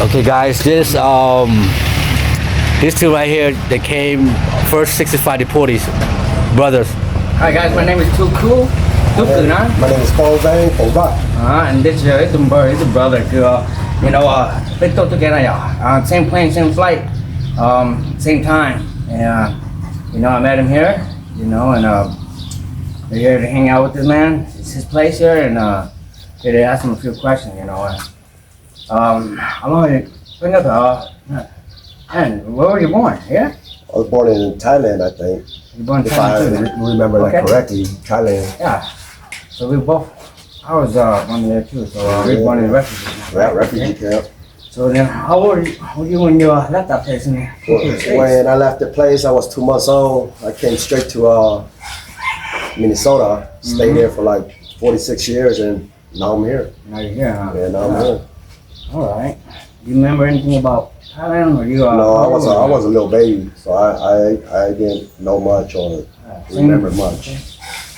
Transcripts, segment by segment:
Okay, guys, these two right here, they came first 65 deportees, brothers. Hi guys, my name is toukue. Toukue, huh? My name is And this is the brother. They took together, same plane, same flight, same time. And I met him here. And we're here to hang out with this man. It's his place here, and here to ask him a few questions. How long are you been up? And where were you born? Here? I was born in Thailand, I think. You born in If I Thailand? remember that correctly, Thailand. Yeah. So we both. I was born there too. So we were born in refugee. Yeah, refugee camp. So then, how old were you when you left that place? When I left the place, I was 2 months old. I came straight to Minnesota. Stayed there for like 46 years, and now I'm here. Now you're here, huh? Yeah, now I'm here. All right. Do you remember anything about Thailand, or you? No, I was a little baby, so I didn't know much or remember much.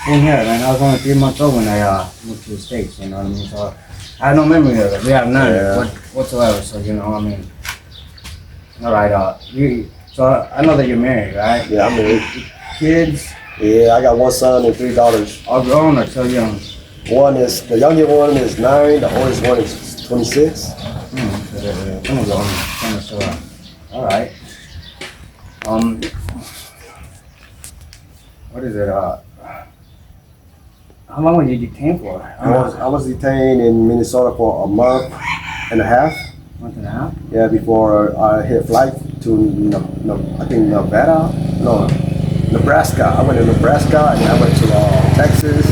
Same here, man. I was only 3 months old when I moved to the States. You know what I mean? So I have no memory of it. We have none whatsoever. So All right. So I know that you're married, right? Yeah, I'm married. Kids? Yeah, I got 1 son and 3 daughters. All grown or still young? The youngest one is 9. The oldest one is 26. All right. What is it? How long were you detained for? I was detained in Minnesota for a month and a half. Month and a half? Yeah, before I hit flight to I think Nevada. No, Nebraska. I went to Nebraska and I went to Texas,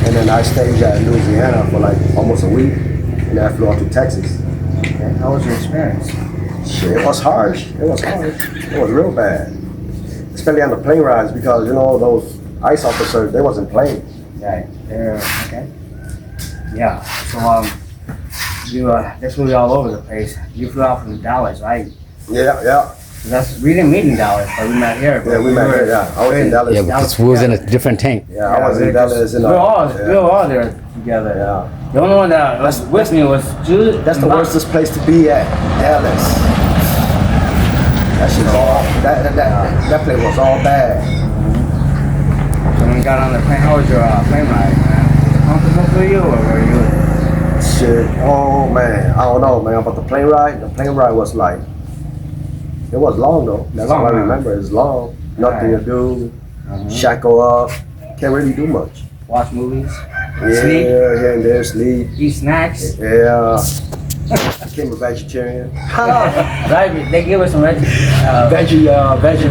and then I stayed at Louisiana for like almost a week, and then I flew out to Texas. Okay. How was your experience? Shit, it was harsh. It was harsh. It was real bad, especially on the plane rides because those ICE officers, they wasn't playing. Yeah, they're okay. Yeah. So they flew you all over the place. You flew out from Dallas, right? Yeah. We didn't meet in Dallas, but we met here. Yeah, we met here. Yeah, I was in Dallas. Yeah, because we was in a different tank. Yeah, I was in Dallas. We were all there together. Yeah. The only one that was with me was Jude. That's the worstest place to be at, Dallas. That shit's all. That place was all bad. So when you got on the plane, how was your plane ride, man? Was it comfortable for you, or were you? Shit. Oh man, I don't know, man. But the plane ride was like. It was long though. That's all I remember. It's long. Nothing to do. Shackle up. Can't really do much. Watch movies. Yeah, Sleep. Here and there, sleep. Eat snacks. Yeah. Became a vegetarian. Right, they give us some veggie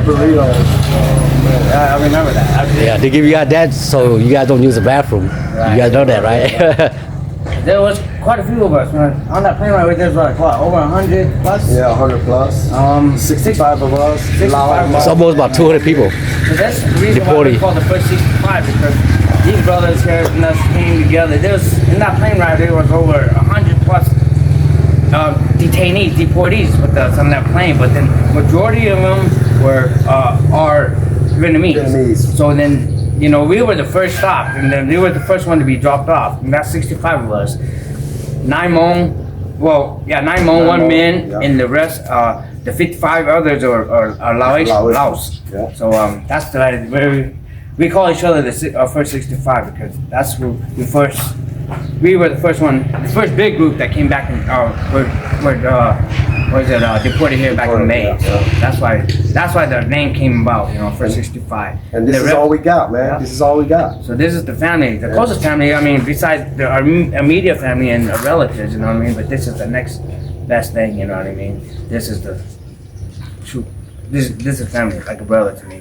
burritos. I remember that. Yeah, they give you guys that so you guys don't use the bathroom. Right. You guys know that, right? There was quite a few of us, man. On that plane ride, there's like what, over 100 plus? Yeah, 100 plus. 65 of us. 65 It's almost about 200 people. So that's the reason why we call the first 65, because these brothers here and us came together. In that plane ride, there was over 100 plus detainees, deportees with us on that plane, but then majority of them are Vietnamese. So then, we were the first stop, and then they were the first one to be dropped off, and that's 65 of us. 9 Hmong, 1 Min, yeah. and the rest, the 55 others are Laos. Yeah. So that's where we call each other the first 65, because that's who we were the first big group that came back and deported here back in May. Yeah. So that's why the name came about, first 65. And this is all we got, man. Yeah. This is all we got. So this is the family, the closest family. I mean, besides our immediate family and our relatives, you know what I mean. But this is the next best thing, you know what I mean. This is this is family, like a brother to me,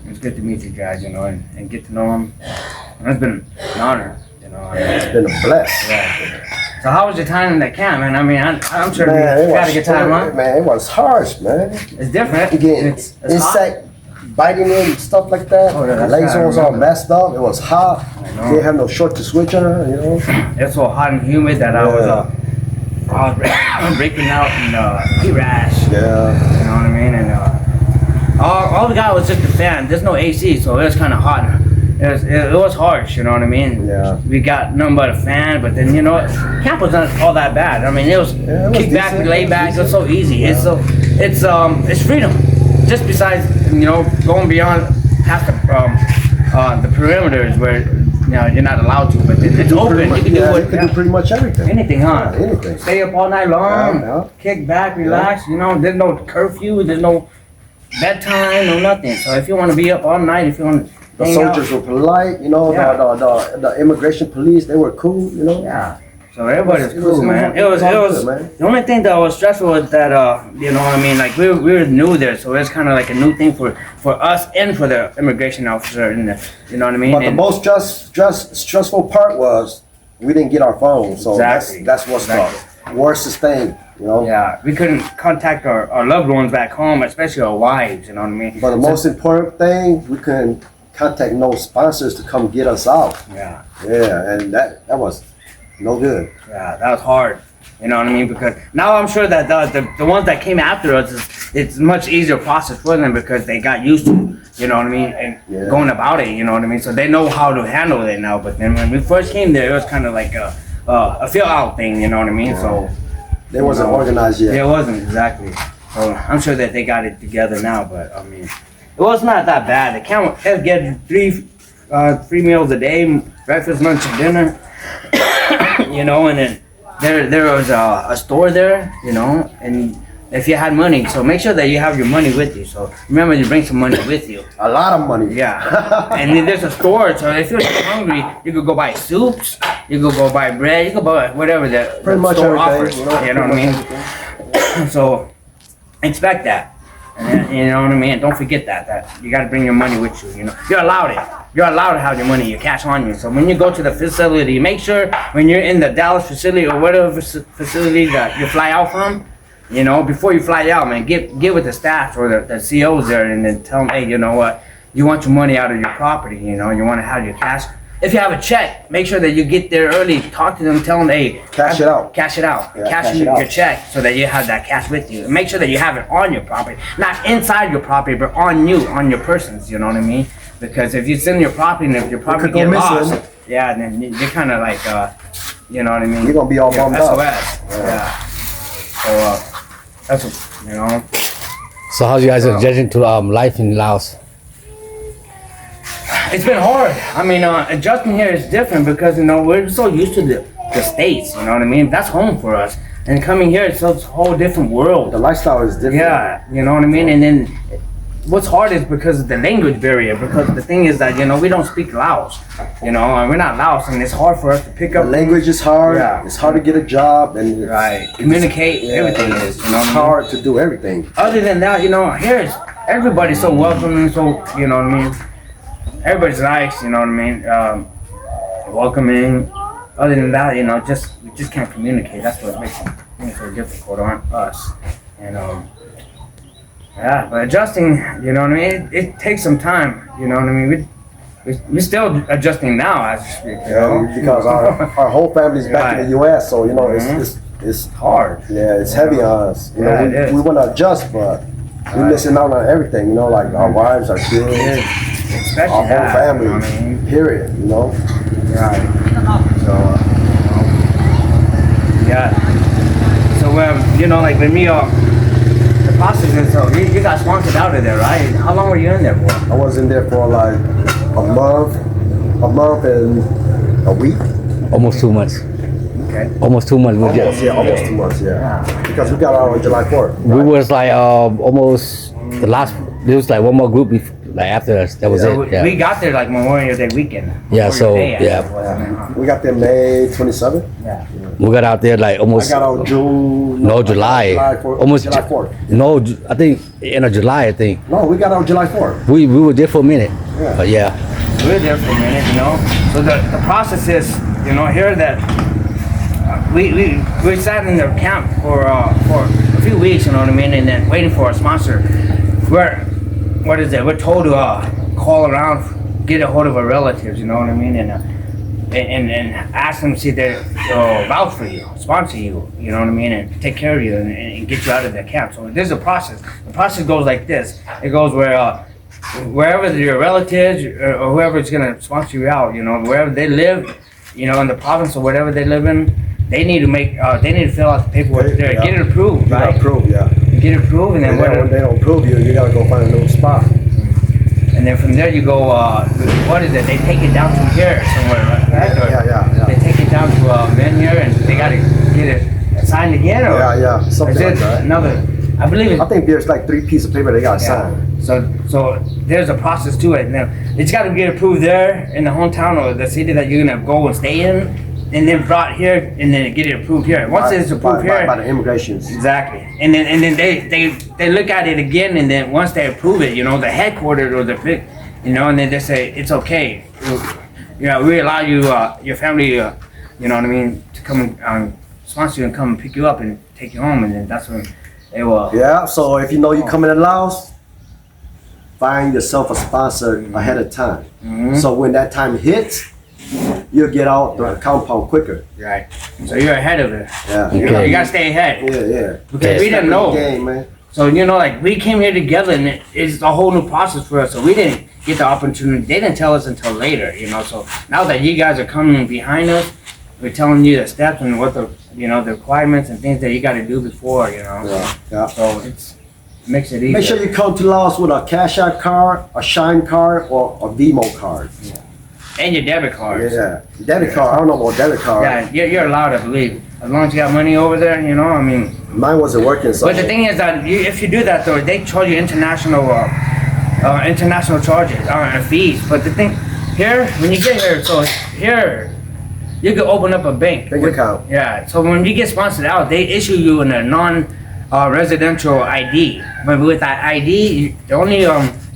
It's good to meet you guys, and get to know them. And it's been an honor. It's been a bless. Yeah. So how was your time in that camp, man? I mean, I'm sure Man, you had a good time, huh? Man, it was harsh, man. It's different. It's insect biting in and stuff like that. Oh, yeah, the legs was all messed up. It was hot. Didn't have no short to switch on, It's so hot and humid that I was breaking out in heat rash. Yeah. You know what I mean? And all we got was just the fan. There's no AC, so it was kind of hot. it was harsh, you know what I mean? Yeah. We got nothing but a fan, but then, you know, camp was not all that bad. I mean, it was kick back, decent. lay back, it was so easy. It's freedom. Just besides, you know, going beyond half the perimeters where, you know, you're not allowed to, but then it's open. You can do you can do pretty much everything. anything, huh? Yeah, anything. Stay up all night long, Yeah. kick back, relax. You know, there's no curfew, there's no bedtime, no nothing. So if you want to be up all night, if you want to The hang soldiers out, were polite, you know. Yeah. The immigration police, they were cool, you know. yeah. So everybody's It was- cool, man. it was all good, man. The only thing that was stressful was that you know what I mean, like we were new there, so it's kind of like a new thing for us and for the immigration officer, and you know what I mean. But the And- most stressful part was we didn't get our phone, so Exactly. that's what's Exactly. the worst thing, you know. yeah, we couldn't contact our loved ones back home, especially our wives. You know what I mean. But the most important thing, we couldn't contact no sponsors to come get us out. Yeah. Yeah, and that was no good. Yeah, that was hard. You know what I mean? Because now I'm sure that the ones that came after us, it's much easier process for them because they got used to, you know what I mean, and Yeah. going about it. You know what I mean? So they know how to handle it now. But then when we first came there, it was kind of like a feel out thing. You know what I mean? So They wasn't organized yet. it wasn't exactly. So I'm sure that they got it together now. But I mean, it was not that bad. The camp had get three meals a day, breakfast, lunch, and dinner. You know, and then there was a store there, you know, and if you had money, so make sure that you have your money with you. So remember to bring some money with you. A lot of money. Yeah. And then there's a store, so if you're hungry, you could go buy soups, you could go buy bread, you could buy whatever the Pretty much store everything. offers. You know what I mean? So expect that. And then, you know what I mean? Don't forget that you got to bring your money with you. You know, you're allowed it. You're allowed to have your money, your cash on you. So when you go to the facility, make sure when you're in the Dallas facility or whatever facility that you fly out from, you know, before you fly out, man, get with the staff or the COs there, and then tell them, hey, you know what? You want your money out of your property. You know, you want to have your cash. If you have a check, make sure that you get there early. Talk to them. Tell them, hey, Cash it out. Cash it out. Yeah, cash cash your it out. check so that you have that cash with you. And make sure that you have it on your property, not inside your property, but on you, on your persons. You know what I mean? Because if you send your property and if your property could go get lost, missing. yeah, then you're kind of like, you know what I mean? You're gonna be all bummed out. SOS. Yeah. So that's what, you know. So how you guys are judging to life in Laos? It's been hard. I mean, adjusting here is different because, you know, we're so used to the States, you know what I mean? That's home for us. And coming here, it's a whole different world. The lifestyle is different. Yeah, you know what I mean? And then what's hard is because of the language barrier, because the thing is that, you know, we don't speak Laos, you know, and we're not Laos, and it's hard for us to pick The up. language is hard. Yeah. It's hard to get a job, and it's, Right. Communicate, everything is, you know what It's I mean? hard to do everything. Other than that, you know, here's everybody's so welcoming, so, you know what I mean? Everybody's nice, you know what I mean? Welcoming. Other than that, you know, we just can't communicate. That's what makes it so difficult on us. And yeah, but adjusting, you know what I mean? It takes some time, you know what I mean? We're still adjusting now as we speak, you know? Because our whole family's back in the U.S., so you know it's hard. Yeah, it's heavy on us. You Yeah, know, it is. we want to adjust, but we're missing out on everything. You know, like our wives, our kids, Especially our whole that, family. you know what I mean? Period. You know. Right. So, yeah. So, you know, like with me, the process is, so you got sponsored out of there, right? How long were you in there for? I was in there for like a month and a week. Almost 2 months. Okay. Almost 2 months. Almost 2 months. Yeah. Because we got out on July 4th. We was like almost the last. There was like one more group like after us. That was So it. Yeah. we got there like Memorial Day weekend. Yeah, Memorial so, Day, I yeah. guess it was, huh? We got there May 27th. Yeah. We got out there like I almost. got out June. No, July. July 4th. Almost July 4th. No, I think end of July. I think No, we got out July 4th. we were there for a minute. Yeah. But yeah. We were there for a minute, you know. So the process is, you know, here that we sat in the camp for a few weeks, you know what I mean, and then waiting for a sponsor. We're told to call around, get a hold of our relatives, you know what I mean, and ask them to see if they'll vouch for you, sponsor you, you know what I mean, and take care of you and get you out of the camp. So there's a process. The process goes like this. It goes where wherever your relatives or whoever's gonna sponsor you out, you know, wherever they live, you know, in the province or whatever they live in, they need to make, they need to fill out the paperwork there, get it approved, You right? got approved, yeah. Get it approved, and then When they don't approve you, you gotta go find a new spot. and then from there you go. What is it? They take it down to here somewhere, right? Or Yeah. They take it down to Ben here, and they gotta get it signed again, or Yeah, something is like it that. another? I believe it's I think there's like 3 pieces of paper they gotta sign. So there's a process to it. Now it's got to get approved there in the hometown or the city that you're gonna go and stay in, and then brought here and then get it approved here. Once it's approved here, by the immigrations. exactly, and then they look at it again, and then once they approve it, you know, the headquarters or the big, you know, and then they say it's okay. You know, we allow you your family, you know what I mean, to come sponsor you and come pick you up and take you home, and then that's when they will. Yeah, so if you know you're coming to Laos, find yourself a sponsor ahead of time. So when that time hits, you'll get out the compound quicker. Right. So you're ahead of it. Yeah. Okay. You gotta stay ahead. Yeah. Because we didn't know. Game, man. So, you know, like, we came here together, and it's a whole new process for us, so we didn't get the opportunity. They didn't tell us until later, you know, so now that you guys are coming behind us, we're telling you the steps and what the, you know, the requirements and things that you gotta do before, you know. Yeah. So it makes it easier. Make sure you come to Laos with a Cash App card, a Shine card, or a Vimo card. And your debit cards. Yeah. Debit card, I don't know about debit card. Yeah, you're allowed, I believe. As long as you got money over there, you know, I mean. Mine wasn't working, so. But the thing is that if you do that, though, they charge you international charges, fees. But the thing, here, when you get here, so here, you can open up a bank. Bank account. Yeah, so when you get sponsored out, they issue you in a non-residential ID. But with that ID, the only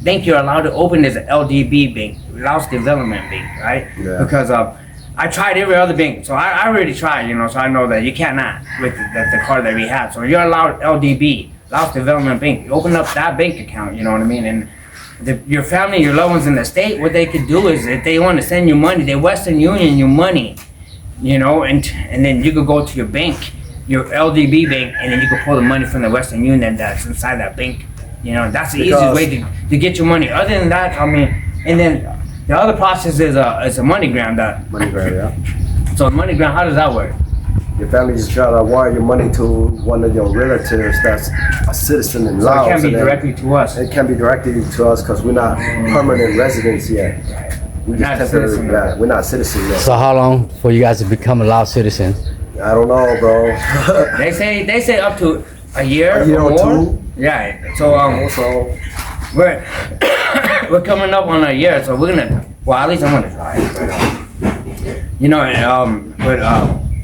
bank you're allowed to open is an LDB bank, Laos Development Bank, right? Yeah. Because I tried every other bank, so I already tried, you know, so I know that you cannot with the card that we have. So you're allowed LDB, Laos Development Bank. You open up that bank account, you know what I mean? And your family, your loved ones in the state, what they could do is if they want to send you money, they Western Union you money, you know, and then you could go to your bank, your LDB bank, and then you could pull the money from the Western Union that's inside that bank. You know, that's the easiest way to get your money. Other than that, I mean, and then the other process is a MoneyGram. MoneyGram, yeah. So MoneyGram, how does that work? Your family just try to wire your money to one of your relatives that's a citizen in So Laos. it can't be and then directly to us. It can be directly to us because we're not permanent residents yet. We're Not a just citizen temporary. yet. We're not citizens yet. So how long for you guys to become a Laos citizen? I don't know, bro. They say up to a year, A year or more. two. Yeah. So So we're we're coming up on a year, so we're gonna. Well, at least I'm gonna try it. But, you know,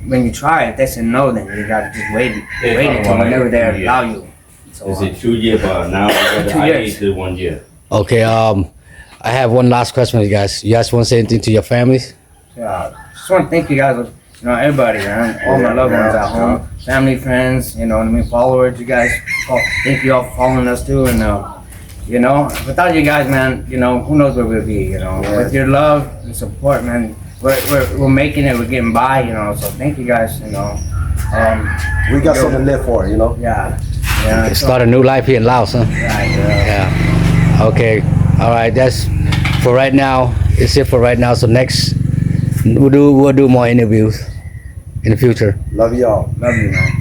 when you try it, they say no, then you gotta just wait until whenever they allow you. So, Is it 2 years, but now we got the 2 ID years. to 1 year? Okay, I have one last question for you guys. You guys want to say anything to your families? just want to thank you guys, you know, everybody, man, all my loved ones at home, family, friends, you know what I mean, followers, you guys. Thank you all for following us too, and you know, without you guys, man, you know, who knows where we'll be, you know. Yeah. With your love and support, man, we're making it, we're getting by, you know. So thank you guys, you know. we got something to live for, you know. Yeah. Start a new life here in Laos, huh? Right, Yeah. Okay. All right. That's for right now. It's it for right now. So next, we'll do more interviews in the future. Love y'all. Love you, man.